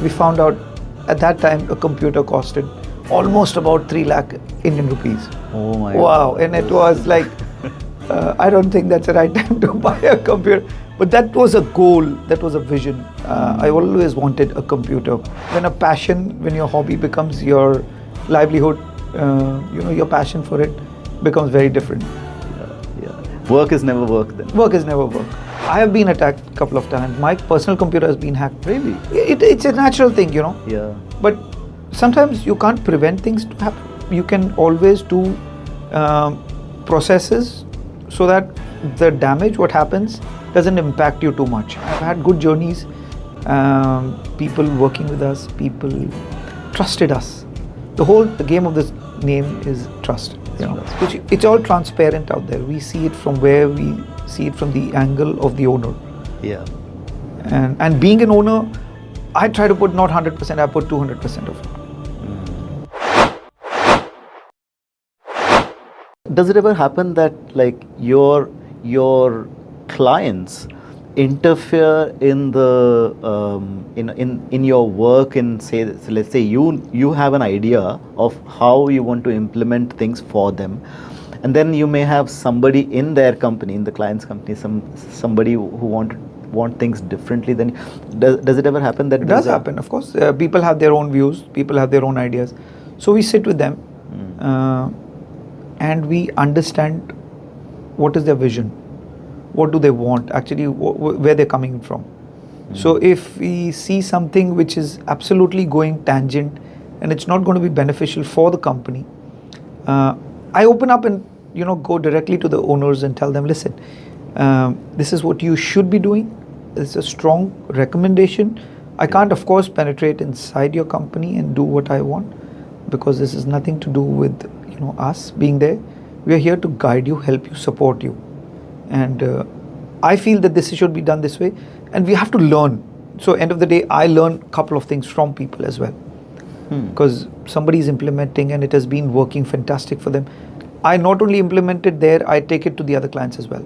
we found out at that time a computer costed almost about 3 lakh Indian rupees. Oh my Wow, God. and it was like, I don't think that's the right time to buy a computer. But that was a goal, that was a vision. I always wanted a computer. When a passion, when your hobby becomes your livelihood, your passion for it becomes very different. Yeah. Work is never work then. Work is never work. I have been attacked a couple of times. My personal computer has been hacked. Really? It's a natural thing, Yeah. But sometimes you can't prevent things to happen. You can always do processes so that the damage, what happens, doesn't impact you too much. I've had good journeys. People working with us, people trusted us. The game of this name is trust. It's all transparent out there. We see it from where we see it from the angle of the owner. Yeah. And being an owner, I try to put not 100%, I put 200% of it. Does it ever happen that like your clients interfere in the in your work, in say, let's say you have an idea of how you want to implement things for them, and then you may have somebody in their company, in the client's company, somebody who want things differently. Then does it ever happen that it does happen? Of course, people have their own views, people have their own ideas, so we sit with them and we understand what is their vision, what do they want, actually where they're coming from. So if we see something which is absolutely going tangent and it's not going to be beneficial for the company, I open up and go directly to the owners and tell them, listen, this is what you should be doing. It's a strong recommendation. I can't, of course, penetrate inside your company and do what I want, because this is nothing to do with us being there. We are here to guide you, help you, support you. And I feel that this should be done this way, and we have to learn. So end of the day, I learn a couple of things from people as well, because somebody is implementing and it has been working fantastic for them. I not only implement it there, I take it to the other clients as well.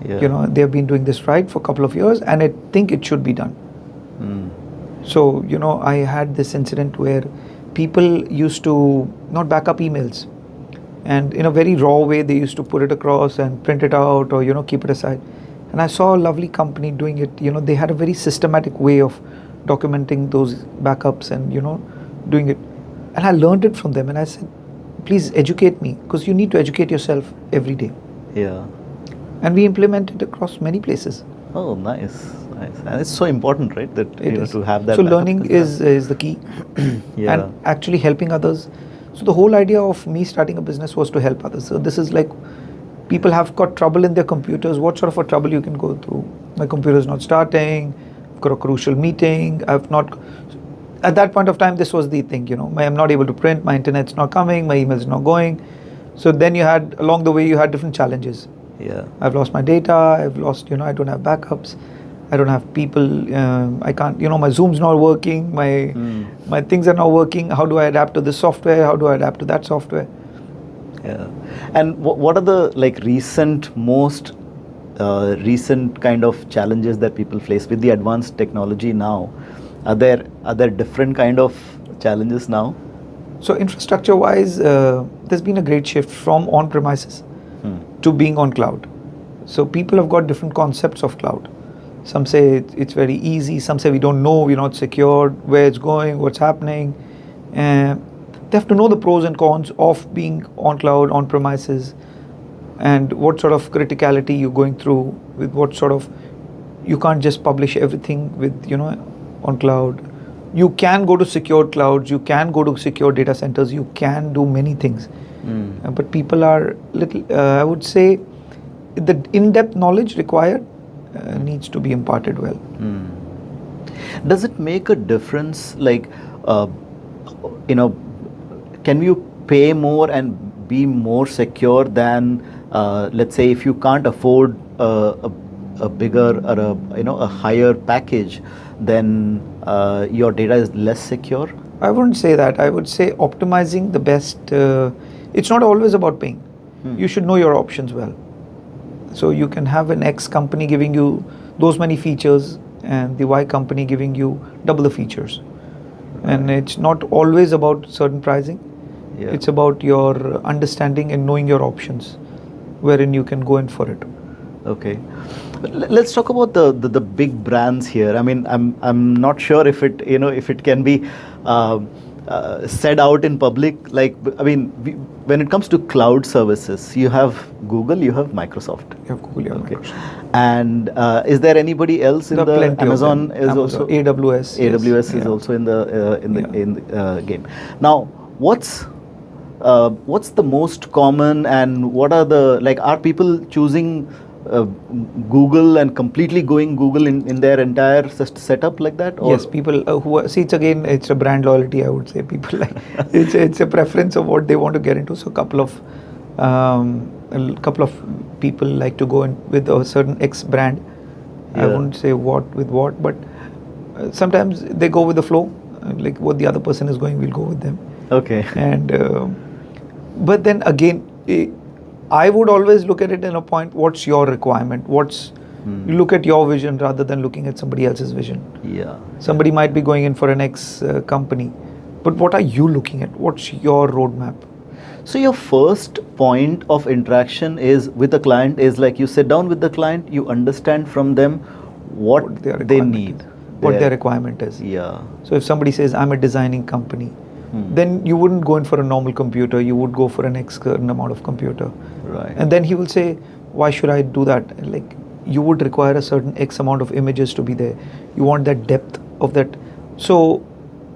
Yeah. They have been doing this right for a couple of years, and I think it should be done. So I had this incident where people used to not back up emails, and in a very raw way they used to put it across and print it out, or keep it aside. And I saw a lovely company doing it. They had a very systematic way of documenting those backups and doing it. And I learned it from them, and I said, please educate me, because you need to educate yourself every day. Yeah. And we implement it across many places. Oh, nice. And it's so important, right, that to have that. So learning is the key. Yeah. And actually helping others. So the whole idea of me starting a business was to help others. So this is like, people have got trouble in their computers. What sort of a trouble you can go through? My computer is not starting. I've got a crucial meeting. At that point of time, this was the thing, I'm not able to print, my internet's not coming, my email's not going. So then along the way, you had different challenges. Yeah. I've lost my data, I've lost, I don't have backups, I don't have people, I can't, my Zoom's not working, my things are not working. How do I adapt to this software? How do I adapt to that software? Yeah. And what are the most recent kind of challenges that people face with the advanced technology now? Are there different kind of challenges now? So infrastructure wise, there's been a great shift from on-premises to being on cloud. So people have got different concepts of cloud. Some say it's very easy, some say we don't know, we're not secured, where it's going, what's happening. They have to know the pros and cons of being on cloud, on premises, and what sort of criticality you're going through, with what sort of, you can't just publish everything with, on cloud. You can go to secured clouds, you can go to secure data centers, you can do many things. But people are I would say, the in-depth knowledge required needs to be imparted well. Does it make a difference, like, can you pay more and be more secure than, let's say, if you can't afford a bigger or a higher package, then your data is less secure? I wouldn't say that. I would say optimizing the best. It's not always about paying. You should know your options well. So you can have an X company giving you those many features and the Y company giving you double the features. And it's not always about certain pricing. Yeah. It's about your understanding and knowing your options, wherein you can go in for it. Okay. Let's talk about the big brands here. I mean, I'm not sure if it can be said out in public. Like, I mean, when it comes to cloud services, you have Google, you have Microsoft. You have Google, you have Okay. Microsoft. And is there anybody else in There are the plenty of Amazon them. is Amazon, also AWS. AWS yes, is yeah. also in the Yeah. game. Now, what's the most common, and what are the, like, are people choosing Google and completely going Google in their entire setup like that? Or? Yes, people see, it's a brand loyalty. I would say people like it's a preference of what they want to get into. So a couple of people like to go in with a certain X brand. I Yeah. wouldn't say what with what, but sometimes they go with the flow. Like what the other person is going, we'll go with them. Okay. And but then again, I would always look at it in a point. What's your requirement? You look at your vision rather than looking at somebody else's vision. Yeah. Somebody might be going in for an X company, but what are you looking at? What's your roadmap? So your first point of interaction is with the client is like you sit down with the client, you understand from them what their they requirement need. is, what their requirement is. Yeah. So if somebody says, I'm a designing company, then you wouldn't go in for a normal computer, you would go for an X certain amount of computer. Right. And then he will say, why should I do that? Like, you would require a certain X amount of images to be there. You want that depth of that. So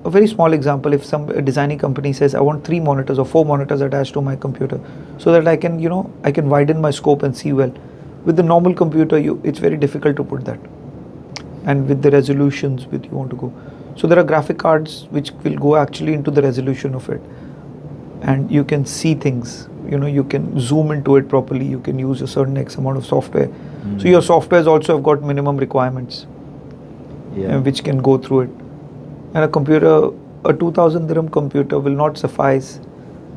a very small example, if a designing company says, I want 3 monitors or 4 monitors attached to my computer so that I can, I can widen my scope and see well. With the normal computer, it's very difficult to put that. And with the resolutions with you want to go. So there are graphic cards which will go actually into the resolution of it. And you can see things, you can zoom into it properly. You can use a certain X amount of software. So your softwares also have got minimum requirements, which can go through it. And a 2000 dirham computer will not suffice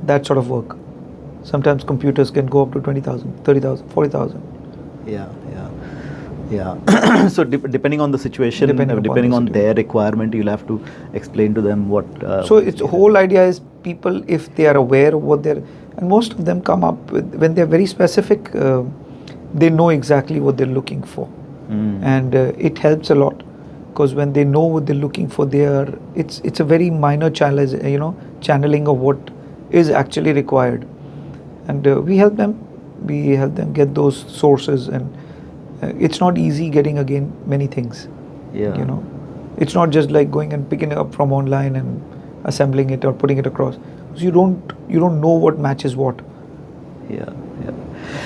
that sort of work. Sometimes computers can go up to 20,000, 30,000, 40,000. Yeah. So depending on the situation, depending on their requirement, you'll have to explain to them what. So it's the whole idea is people, if they are aware of what they're, and most of them come up with, when they're very specific, they know exactly what they're looking for. And it helps a lot, because when they know what they're looking for, it's a very minor challenge, channeling of what is actually required. And we help them get those sources, and it's not easy getting again many things. It's not just like going and picking it up from online and assembling it or putting it across. So you don't know what matches what. Yeah.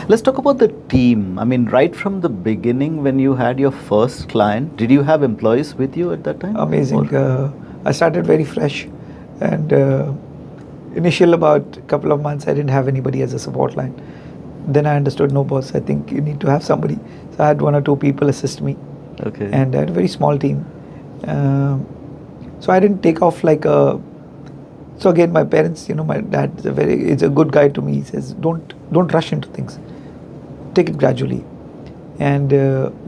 Let's talk about the team. I mean, right from the beginning, when you had your first client, did you have employees with you at that time? Amazing. I started very fresh, and initial about a couple of months I didn't have anybody as a support line. Then I understood, no boss, I think you need to have somebody. So I had 1 or 2 people assist me. Okay. And I had a very small team. So I didn't take off like a. So again, my parents, my dad is a good guy to me. He says, don't rush into things. Take it gradually. And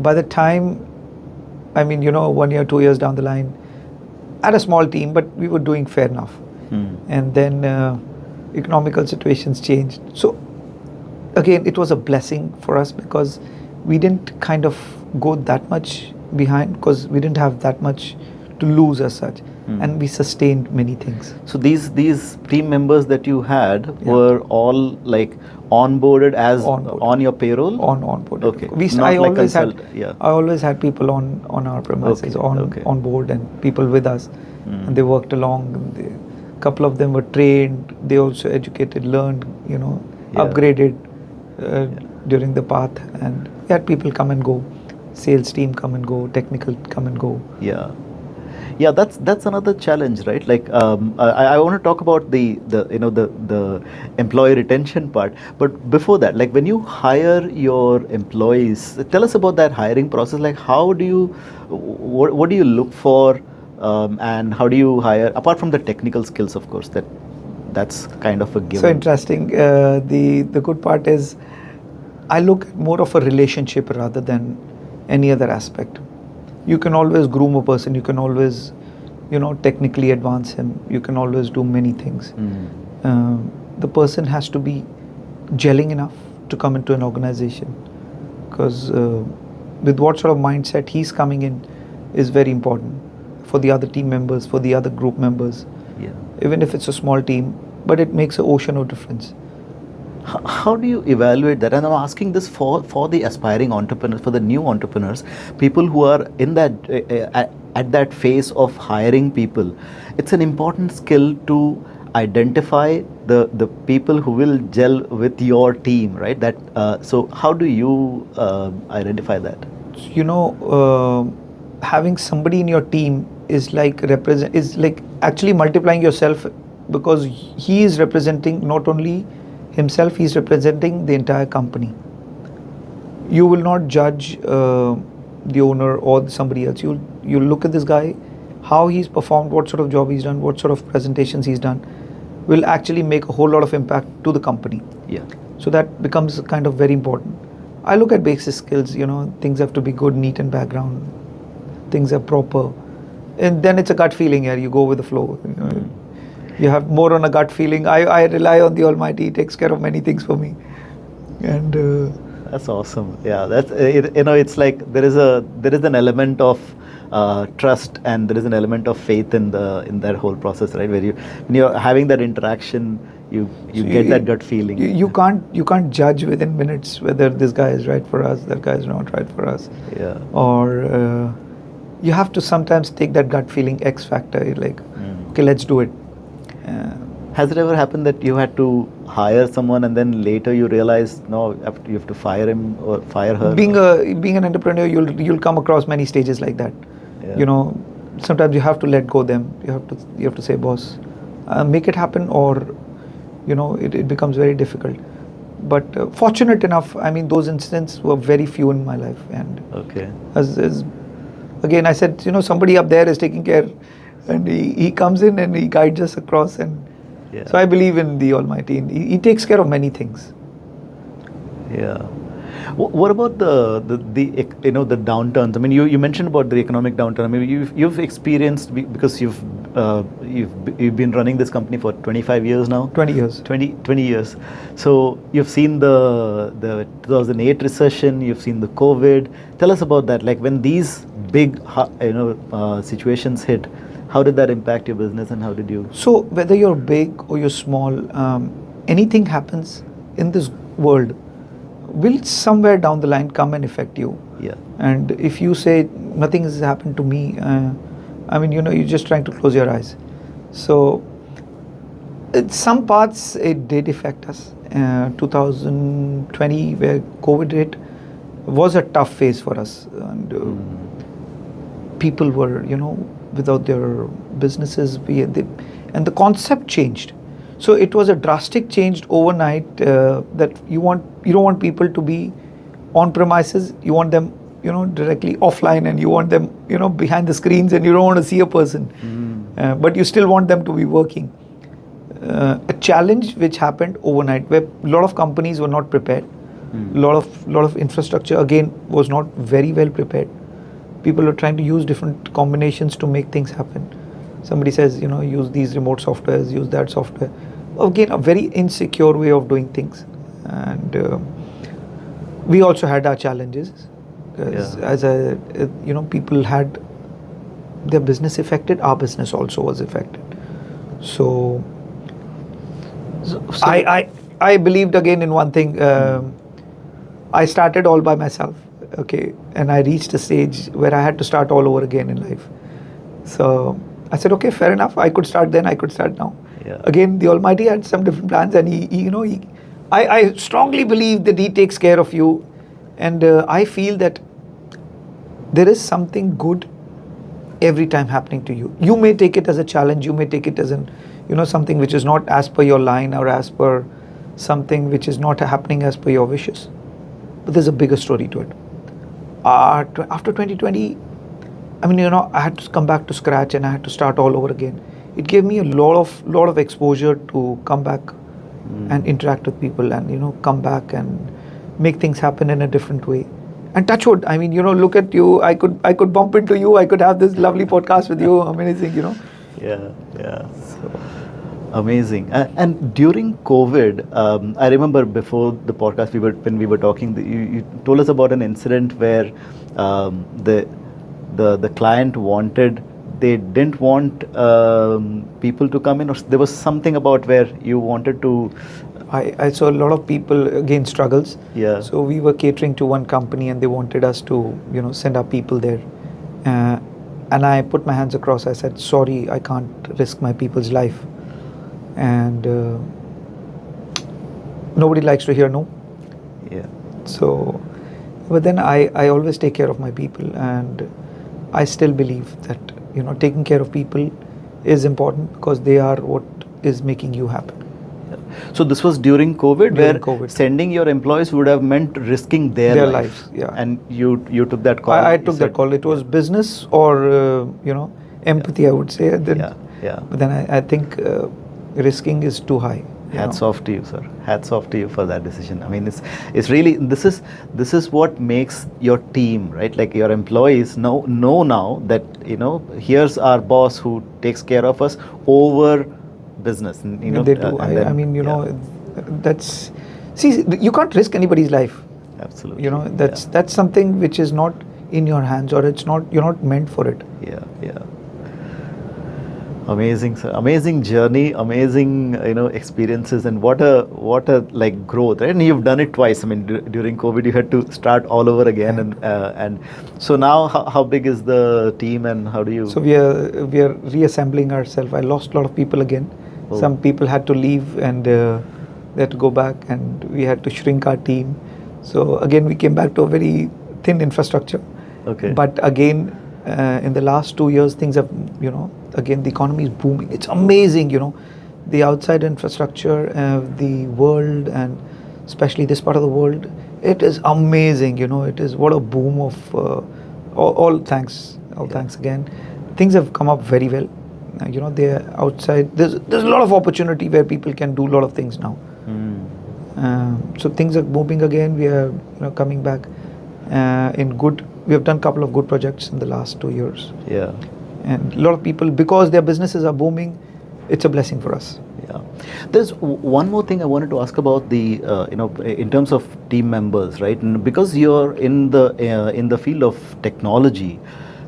by the time, 1 year, 2 years down the line, I had a small team, but we were doing fair enough. And then economical situations changed. So again, it was a blessing for us, because we didn't kind of go that much behind, because we didn't have that much to lose as such. And we sustained many things. So these team members that you had were all like onboarded as on your payroll? Onboarded. Okay. I always had people on our premises, on board, and people with us. And they worked along. A couple of them were trained. They also educated, learned, upgraded during the path. And we had people come and go. Sales team come and go. Technical come and go. Yeah, that's another challenge, right? Like I want to talk about the employee retention part, but before that, like when you hire your employees, tell us about that hiring process. Like what do you look for, and how do you hire, apart from the technical skills, of course, that's kind of a given. So interesting. The good part is I look at more of a relationship rather than any other aspect. You can always groom a person, you can always technically advance him. You can always do many things. The person has to be gelling enough to come into an organization, because with what sort of mindset he's coming in is very important for the other team members, for the other group members. Yeah. Even if it's a small team, but it makes an ocean of difference. How do you evaluate that? And I'm asking this for the aspiring entrepreneurs, for the new entrepreneurs, people who are in that at that phase of hiring people. It's an important skill to identify the people who will gel with your team, right? So how do you identify that? Having somebody in your team is like actually multiplying yourself, because he is representing not only himself, he is representing the entire company. You will not judge the owner or somebody else. You'll look at this guy, how he's performed, what sort of job he's done, what sort of presentations he's done, will actually make a whole lot of impact to the company. Yeah. So that becomes kind of very important. I look at basic skills, things have to be good, neat in background, things are proper. And then it's a gut feeling here, you go with the flow. You have more on a gut feeling. I rely on the Almighty, He takes care of many things for me. And that's awesome. Yeah, that's it's like there is an element of trust, and there is an element of faith in that whole process, right? Where when you're having that interaction, you get that gut feeling. You can't judge within minutes whether this guy is right for us, that guy is not right for us. Yeah. Or you have to sometimes take that gut feeling X factor. You're like, okay, let's do it. Has it ever happened that you had to hire someone and then later you realize no, you have to fire him or fire her? Being an entrepreneur, you'll come across many stages like that. Yeah. Sometimes you have to let go them. You have to say, boss, make it happen, or it becomes very difficult. But fortunate enough, those incidents were very few in my life. And okay. As again, I said, somebody up there is taking care, and he comes in and he guides us across. And yeah. So I believe in the Almighty, and he takes care of many things. Yeah. What about the downturns? You mentioned about the economic downturn. You've experienced, because you've been running this company for 25 years now. 20 years. 20 years. So you've seen the 2008 recession. You've seen the COVID. Tell us about that. Like when these big situations hit, how did that impact your business, and how did you? So whether you're big or you're small, anything happens in this world will somewhere down the line come and affect you. Yeah. And if you say nothing has happened to me, you're just trying to close your eyes. So in some parts it did affect us. 2020, where COVID hit, was a tough phase for us, and people were without their businesses, and the concept changed. So it was a drastic change overnight, that you don't want people to be on premises. You want them, directly offline, and you want them, behind the screens, and you don't want to see a person, but you still want them to be working. A challenge which happened overnight, where a lot of companies were not prepared. A lot of infrastructure again was not very well prepared. People are trying to use different combinations to make things happen. Somebody says, use these remote softwares, use that software. Again, a very insecure way of doing things. And we also had our challenges, because people had their business affected. Our business also was affected. So I believed again in one thing. I started all by myself. Okay, and I reached a stage where I had to start all over again in life. So I said, okay, fair enough. I could start then, I could start now. Yeah. Again, the Almighty had some different plans, and I strongly believe that He takes care of you, and I feel that there is something good every time happening to you. You may take it as a challenge, you may take it as something which is not as per your line, or as per something which is not happening as per your wishes. But there's a bigger story to it. After 2020, I had to come back to scratch, and I had to start all over again. It gave me a lot of exposure to come back and interact with people, and come back and make things happen in a different way. And touch wood, I mean, look at you. I could bump into you. I could have this lovely podcast with you. Amazing, Yeah. So amazing. And during COVID, I remember before the podcast, when we were talking, you told us about an incident where the client they didn't want people to come in, or there was something about where you wanted to. I saw a lot of people again struggles. Yeah. So we were catering to one company and they wanted us to send our people there, and I put my hands across. I said, sorry, I can't risk my people's life, and nobody likes to hear no. Yeah. So, but then I always take care of my people, and I still believe that taking care of people is important because they are what is making you happy. So this was during COVID, COVID. Sending your employees would have meant risking their lives. Yeah. And you took that call. I took that call. It was business or empathy, I would say. Yeah. But then I think risking is too high. Hats off to you, sir. Hats off to you for that decision. I mean, it's really this is what makes your team, right? Like your employees know now that here's our boss who takes care of us over business. And, they do. I mean, that's you can't risk anybody's life. Absolutely. That's something which is not in your hands, or you're not meant for it. Yeah. Amazing, sir. Amazing journey, amazing experiences, and what a like growth, right? And you've done it twice. I mean, during COVID, you had to start all over again, and so now how big is the team, and how do you? So we are reassembling ourselves. I lost a lot of people again. Oh. Some people had to leave, and they had to go back, and we had to shrink our team. So again, we came back to a very thin infrastructure. Okay. But again, in the last 2 years, things have again the economy is booming. It's amazing, the outside infrastructure, the world, and especially this part of the world. It is amazing, It is what a boom of all thanks again. Things have come up very well. They're outside. There's a lot of opportunity where people can do a lot of things now. So things are moving again. We are coming back in good. We have done a couple of good projects in the last 2 years. Yeah. And a lot of people, because their businesses are booming, it's a blessing for us. Yeah. There's one more thing I wanted to ask about the in terms of team members, right? And because you're in the field of technology,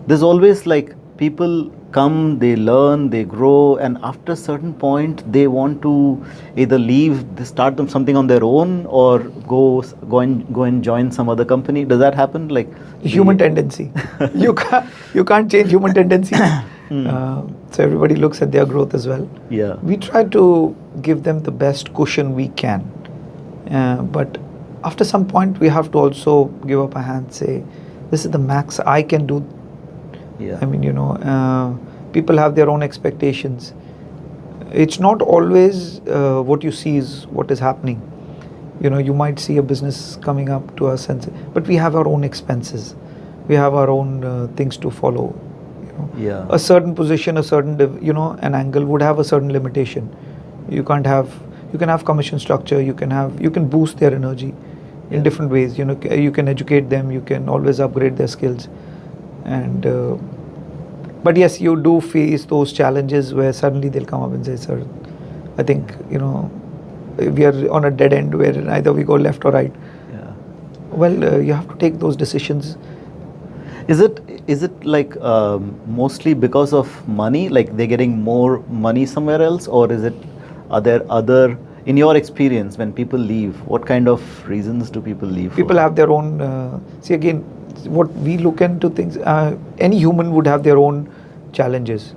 there's always like people come, they learn, they grow, and after a certain point, they want to either leave, they start them something on their own, or go and join some other company. Does that happen? Like human tendency. You can't change human tendency. So everybody looks at their growth as well. Yeah. We try to give them the best cushion we can, but after some point, we have to also give up a hand. Say, this is the max I can do. Yeah. I mean, people have their own expectations. It's not always what you see is what is happening. You might see a business coming up to us, but we have our own expenses. We have our own things to follow. Yeah. A certain position, a certain an angle would have a certain limitation. You can have commission structure. You can boost their energy in different ways. You can educate them. You can always upgrade their skills. And but yes, you do face those challenges where suddenly they'll come up and say, sir, I think we are on a dead end where either we go left or right. Yeah. Well, you have to take those decisions. Is it like mostly because of money, like they're getting more money somewhere else, or are there other, in your experience, when people leave, what kind of reasons do people leave? People have their own see, again, what we look into things, any human would have their own challenges.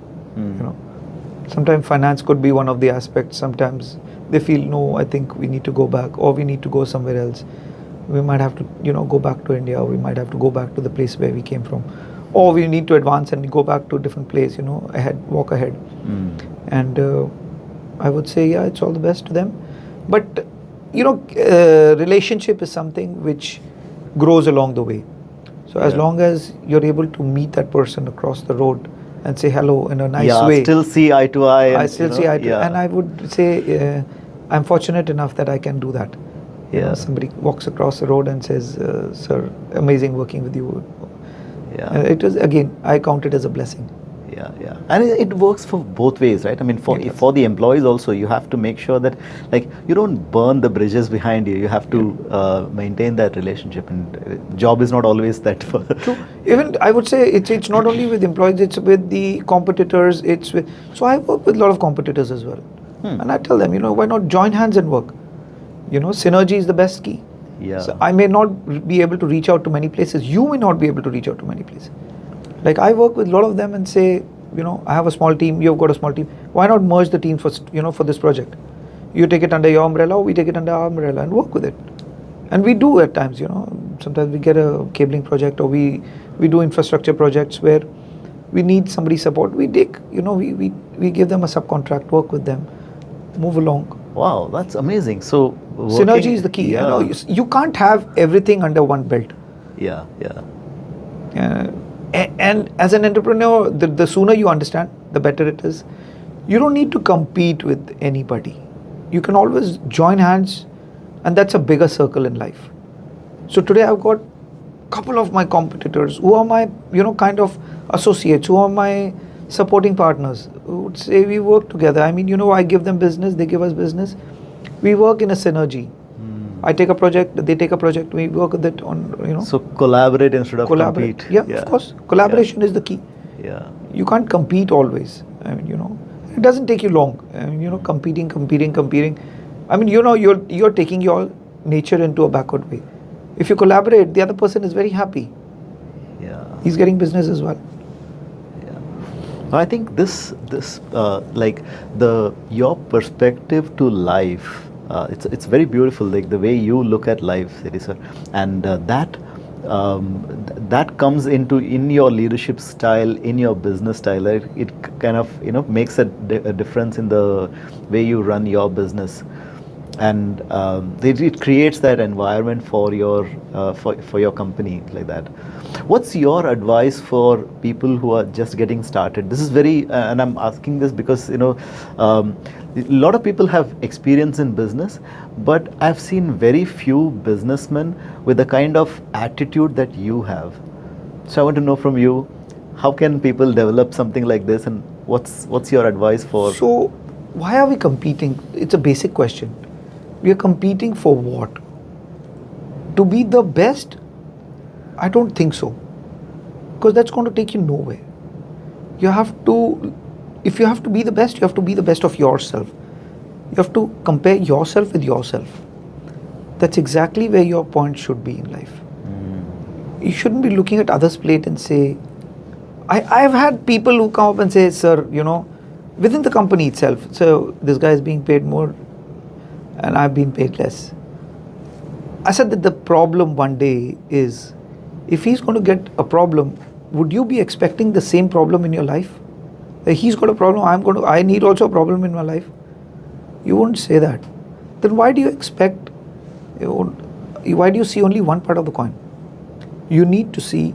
Sometimes finance could be one of the aspects. Sometimes they feel, no, I think we need to go back, or we need to go somewhere else. We might have to go back to India, or we might have to go back to the place where we came from, or we need to advance and go back to a different place, walk ahead. And I would say, yeah, it's all the best to them. But relationship is something which grows along the way. So as long as you're able to meet that person across the road and say hello in a nice way. Still see eye to eye. I still see eye to eye. And I would say I'm fortunate enough that I can do that. You know, Yeah. somebody walks across the road and says, "Sir, amazing working with you." Yeah. It was, again, I count it as a blessing. Yeah, yeah, and it works for both ways, right? I mean, It does. for the employees also, you have to make sure that, like, you don't burn the bridges behind you. You have to maintain that relationship, and job is not always that. True. Even I would say it's not only with employees, it's with the competitors. It's with, so I work with a lot of competitors as well, and I tell them, you know, why not join hands and work? You know, synergy is the best key. Yeah. So I may not be able to reach out to many places. You may not be able to reach out to many places. Like I work with a lot of them and say, you know, I have a small team. You've got a small team. Why not merge the team for, you know, for this project? You take it under your umbrella, we take it under our umbrella, and work with it. And we do at times, you know. Sometimes we get a cabling project, or we do infrastructure projects where we need somebody's support. We take, you know, we give them a subcontract, work with them, move along. Wow, that's amazing. So Synergy is the key. Yeah. You know, you can't have everything under one belt. Yeah, yeah. And as an entrepreneur, the sooner you understand, the better it is. You don't need to compete with anybody. You can always join hands, and that's a bigger circle in life. So today I've got a couple of my competitors who are my, you know, kind of associates, who are my supporting partners, who would say we work together. I mean, you know, I give them business, they give us business. We work in a synergy. I take a project, they take a project, we work with it on, you know. So collaborate instead of compete. Yeah, of course. Collaboration is the key. Yeah. You can't compete always. I mean, you know, it doesn't take you long. I mean, you know, competing. I mean, you know, you're taking your nature into a backward way. If you collaborate, the other person is very happy. Yeah. He's getting business as well. Yeah. I think this like your perspective to life. It's very beautiful, like the way you look at life, Sethi sir, and that comes in your leadership style, in your business style. It kind of, you know, makes a difference in the way you run your business, and it creates that environment for your company like that. What's your advice for people who are just getting started? This is very, and I'm asking this because, you know, a lot of people have experience in business, but I've seen very few businessmen with the kind of attitude that you have. So I want to know from you, how can people develop something like this, and what's your advice for? So, why are we competing? It's a basic question. We are competing for what? To be the best? I don't think so. Because that's going to take you nowhere. You have to, if you have to be the best, you have to be the best of yourself. You have to compare yourself with yourself. That's exactly where your point should be in life. You shouldn't be looking at others' plate and say, I've had people who come up and say, sir, you know, within the company itself, so this guy is being paid more and I've been paid less. I said that the problem one day is, if he's going to get a problem, would you be expecting the same problem in your life? He's got a problem, I need also a problem in my life. You won't say that. Then why do you expect, why do you see only one part of the coin? You need to see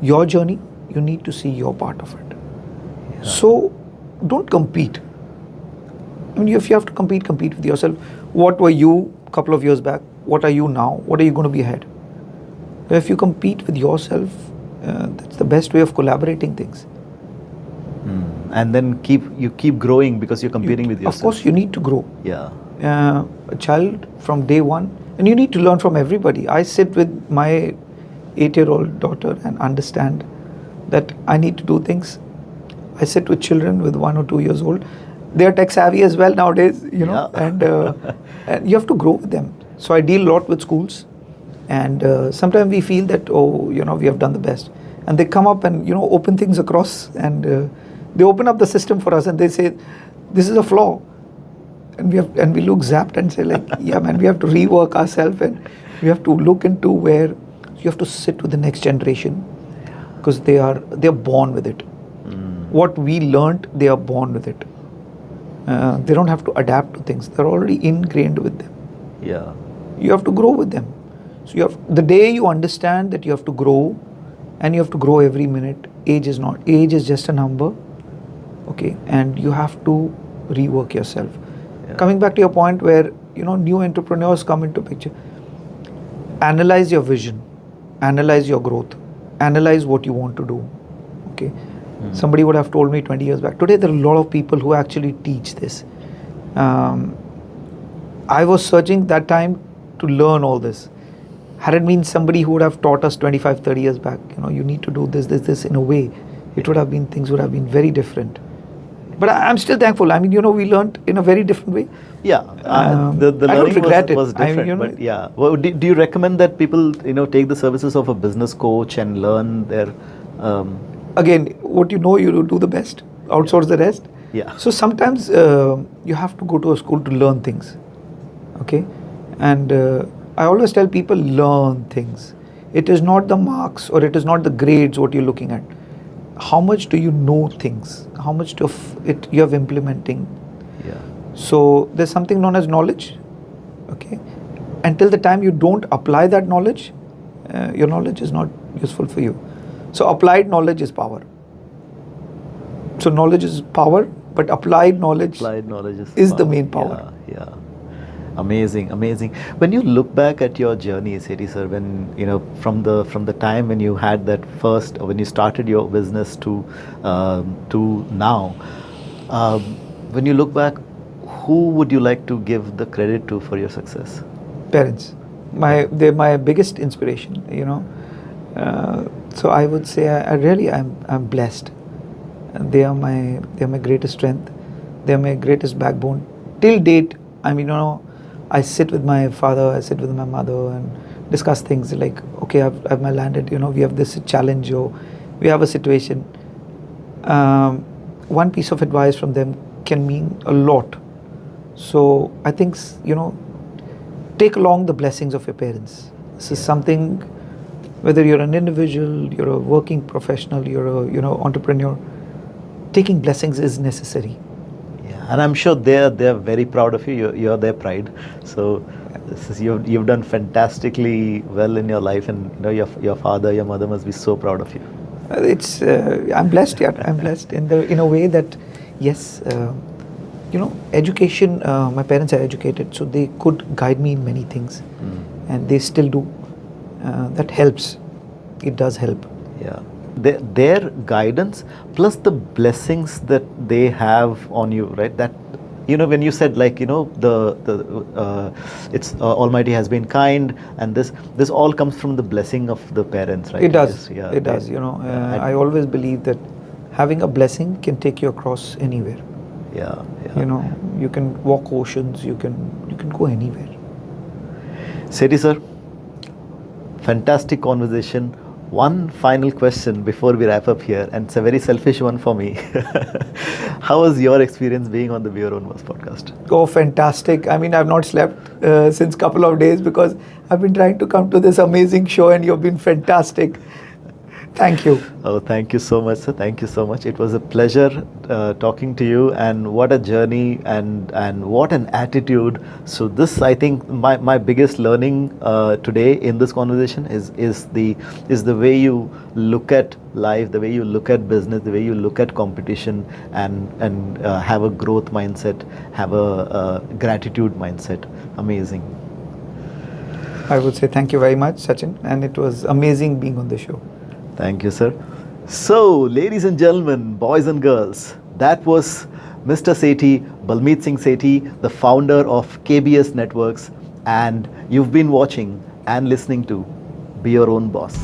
your journey, you need to see your part of it. Yeah. So don't compete. I mean, if you have to compete with yourself. What were you a couple of years back? What are you now? What are you going to be ahead? If you compete with yourself, that's the best way of collaborating things. And then you keep growing because you're competing with yourself. Of course, you need to grow. Yeah. A child from day one, and you need to learn from everybody. I sit with my 8-year-old daughter and understand that I need to do things. I sit with children with 1 or 2 years old. They are tech savvy as well nowadays, you know, yeah. And you have to grow with them. So I deal a lot with schools, and sometimes we feel that, oh, you know, we have done the best, and they come up and, you know, open things across, and they open up the system for us, and they say, this is a flaw, and we look zapped and say, like, yeah, man, we have to rework ourselves, and we have to look into where you have to sit with the next generation, because they're born with it. What we learned, they are born with it. They don't have to adapt to things. They're already ingrained with them. Yeah. You have to grow with them. So the day you understand that you have to grow, and you have to grow every minute, age is just a number, okay, and you have to rework yourself. Coming back to your point where, new entrepreneurs come into picture, analyze your vision, analyze your growth, analyze what you want to do. Okay. Somebody would have told me 20 years back. Today there are a lot of people who actually teach this. I was searching that time to learn all this. Had it been somebody who would have taught us 25, 30 years back, you need to do this in a way, things would have been very different. But I'm still thankful. I mean, we learned in a very different way. Yeah, the learning was different. But yeah, well, do you recommend that people, take the services of a business coach and learn their... Again, what you do the best, outsource the rest. Yeah. So sometimes you have to go to a school to learn things. Okay. And I always tell people, learn things. It is not the marks or it is not the grades what you're looking at. How much do you know things? How much of it you have implementing? Yeah. So there's something known as knowledge. Okay. Until the time you don't apply that knowledge, your knowledge is not useful for you. So applied knowledge is power. So knowledge is power, but applied knowledge is the main power. Yeah. Amazing. When you look back at your journey, Sethi sir, when from the time when you had that first, or when you started your business to now, when you look back, who would you like to give the credit to for your success? Parents. They're my biggest inspiration. So I would say I'm blessed. They are my greatest strength. They are my greatest backbone. Till date, I mean, I sit with my father, I sit with my mother and discuss things like, okay, I've my landed, we have this challenge or we have a situation. One piece of advice from them can mean a lot. So I think, take along the blessings of your parents. This is something, whether you're an individual, you're a working professional, you're a, entrepreneur, taking blessings is necessary. And I'm sure they're very proud of you. You're their pride. So you've done fantastically well in your life, and your father, your mother must be so proud of you. I'm blessed. Yeah, I'm blessed in a way that yes, education. My parents are educated, so they could guide me in many things, and they still do. That helps. It does help. Yeah. Their guidance plus the blessings that they have on you, right? That when you said it's Almighty has been kind, and this all comes from the blessing of the parents, right? It does. It does. I always believe that having a blessing can take you across anywhere. Yeah. You can walk oceans. You can go anywhere. Sethi sir, fantastic conversation. One final question before we wrap up here, and it's a very selfish one for me. How was your experience being on the Be Your Own Boss podcast? Oh, fantastic. I mean, I've not slept since couple of days because I've been trying to come to this amazing show and you've been fantastic. Thank you. Oh, thank you so much, sir. Thank you so much. It was a pleasure talking to you, and what a journey and what an attitude. So this, I think, my biggest learning today in this conversation is the way you look at life, the way you look at business, the way you look at competition, and have a growth mindset, have a gratitude mindset. Amazing. I would say thank you very much, Sachin, and it was amazing being on the show. Thank you, sir. So, ladies and gentlemen, boys and girls, that was Mr. Sethi, Balmeet Singh Sethi, the founder of KBS Networks, and you've been watching and listening to Be Your Own Boss.